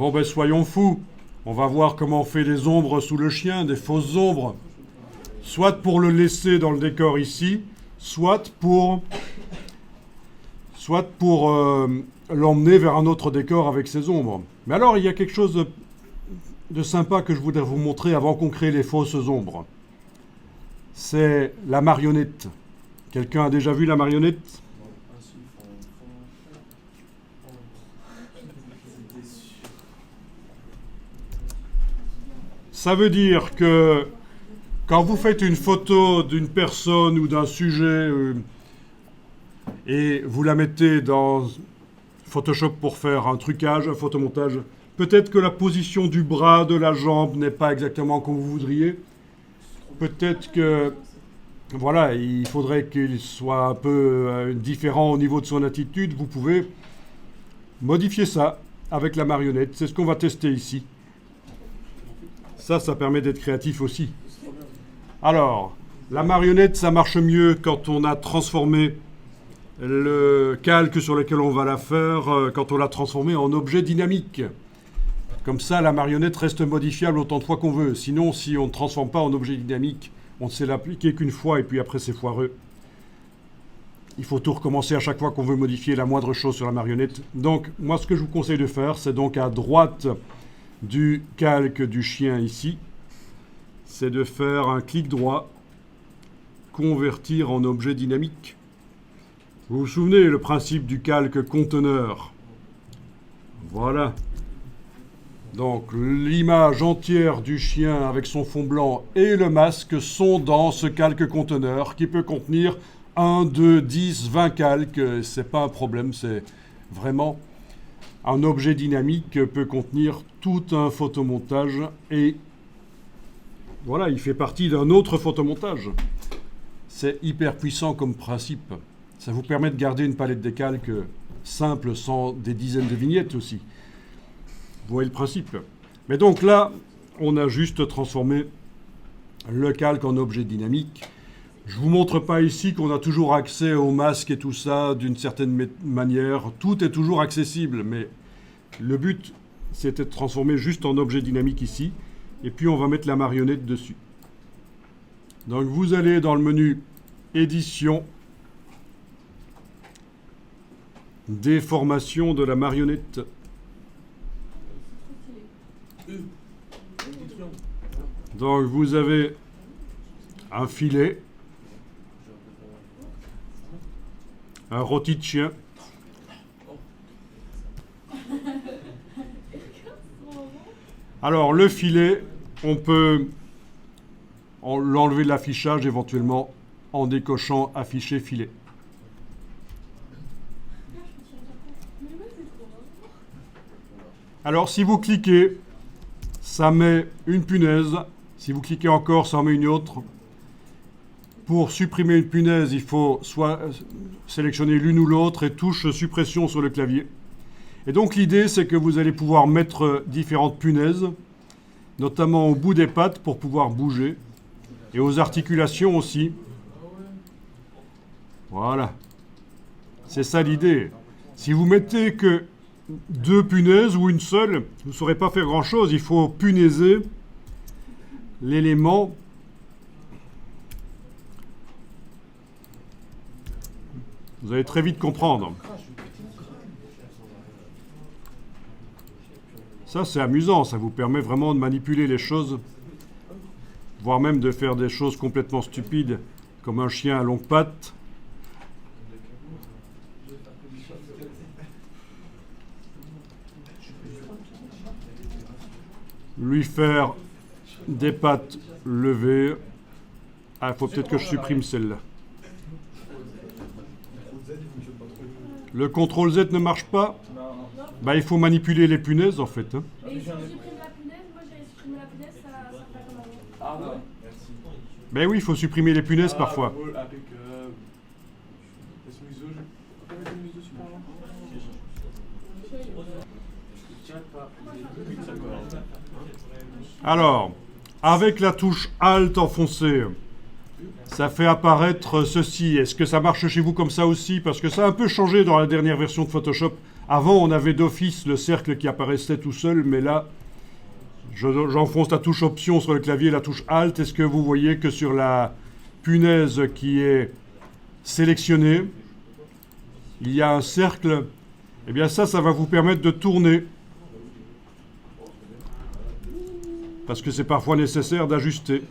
Bon ben soyons fous. On va voir comment on fait des ombres sous le chien, des fausses ombres. Soit pour le laisser dans le décor ici, soit pour l'emmener vers un autre décor avec ses ombres. Mais alors, il y a quelque chose de sympa que je voudrais vous montrer avant qu'on crée les fausses ombres. C'est la marionnette. Quelqu'un a déjà vu la marionnette ? Ça veut dire que quand vous faites une photo d'une personne ou d'un sujet et vous la mettez dans Photoshop pour faire un trucage, un photomontage, peut-être que la position du bras, de la jambe n'est pas exactement comme vous voudriez. Peut-être que, voilà, il faudrait qu'il soit un peu différent au niveau de son attitude. Vous pouvez modifier ça avec la marionnette. C'est ce qu'on va tester ici. Ça permet d'être créatif aussi. Alors, la marionnette, ça marche mieux quand on a transformé le calque sur lequel on va la faire, quand on l'a transformé en objet dynamique. Comme ça, la marionnette reste modifiable autant de fois qu'on veut. Sinon, si on ne transforme pas en objet dynamique, on ne sait l'appliquer qu'une fois et puis après c'est foireux. Il faut tout recommencer à chaque fois qu'on veut modifier la moindre chose sur la marionnette. Donc, moi, ce que je vous conseille de faire, c'est donc à droite du calque du chien ici, c'est de faire un clic droit, convertir en objet dynamique. Vous vous souvenez le principe du calque conteneur? Voilà. Donc l'image entière du chien avec son fond blanc et le masque sont dans ce calque conteneur qui peut contenir 1, 2, 10, 20 calques. C'est pas un problème, c'est vraiment un objet dynamique peut contenir tout un photomontage et voilà, il fait partie d'un autre photomontage. C'est hyper puissant comme principe. Ça vous permet de garder une palette de calques simple sans des dizaines de vignettes aussi. Vous voyez le principe. Mais donc là, on a juste transformé le calque en objet dynamique. Je ne vous montre pas ici qu'on a toujours accès au masque et tout ça d'une certaine manière. Tout est toujours accessible, mais le but, c'était de transformer juste en objet dynamique ici. Et puis, on va mettre la marionnette dessus. Donc, vous allez dans le menu Édition, Déformation de la marionnette. Donc, vous avez un filet, un rôti de chien, alors le filet, on peut l'enlever de l'affichage éventuellement en décochant afficher filet. Alors si vous cliquez, ça met une punaise. Si vous cliquez encore, ça en met une autre. Pour supprimer une punaise, il faut soit sélectionner l'une ou l'autre et touche suppression sur le clavier. Et donc l'idée, c'est que vous allez pouvoir mettre différentes punaises, notamment au bout des pattes pour pouvoir bouger, et aux articulations aussi. Voilà. C'est ça l'idée. Si vous mettez que 2 punaises ou une seule, vous ne saurez pas faire grand-chose. Il faut punaiser l'élément. Vous allez très vite comprendre. Ça, c'est amusant. Ça vous permet vraiment de manipuler les choses, voire même de faire des choses complètement stupides, comme un chien à longues pattes. Lui faire des pattes levées. Ah, il faut peut-être que je supprime celle-là. Le CTRL Z ne marche pas? Bah, il faut manipuler les punaises en fait. Hein. Et si je supprime la punaise, moi j'ai supprimé la punaise, ça fait comme avant. Ah ouais, merci. Ben oui, il faut supprimer les punaises parfois. Avec Alors, avec la touche Alt enfoncée, ça fait apparaître ceci. Est-ce que ça marche chez vous comme ça aussi? Parce que ça a un peu changé dans la dernière version de Photoshop. Avant, on avait d'office le cercle qui apparaissait tout seul, mais là, j'enfonce la touche Option sur le clavier, la touche Alt. Est-ce que vous voyez que sur la punaise qui est sélectionnée, il y a un cercle? Eh bien ça va vous permettre de tourner. Parce que c'est parfois nécessaire d'ajuster.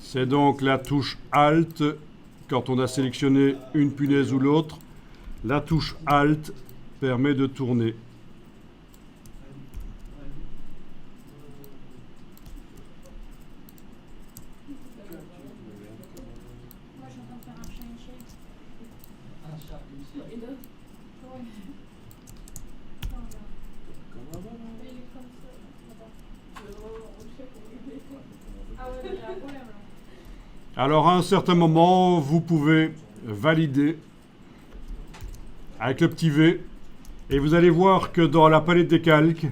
C'est donc la touche Alt quand on a sélectionné une punaise ou l'autre. La touche Alt permet de tourner. Moi, je suis en train de faire un shine shake. Et deux. Ouais. Non, non. Mais il est comme ça. Ah ouais, il y a un problème là. Alors à un certain moment, vous pouvez valider avec le petit V et vous allez voir que dans la palette des calques,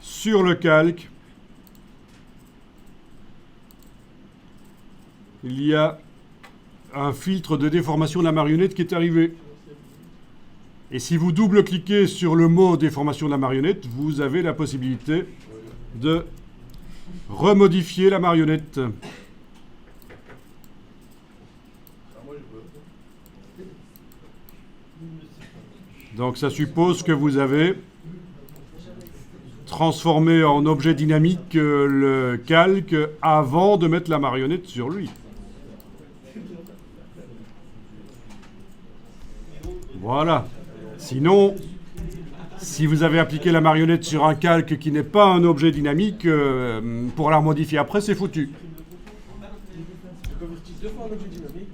sur le calque, il y a un filtre de déformation de la marionnette qui est arrivé. Et si vous double-cliquez sur le mot déformation de la marionnette, vous avez la possibilité de remodifier la marionnette. Donc ça suppose que vous avez transformé en objet dynamique le calque avant de mettre la marionnette sur lui. Voilà. Sinon, si vous avez appliqué la marionnette sur un calque qui n'est pas un objet dynamique, pour la remodifier après, c'est foutu. Je convertis deux fois en objet dynamique.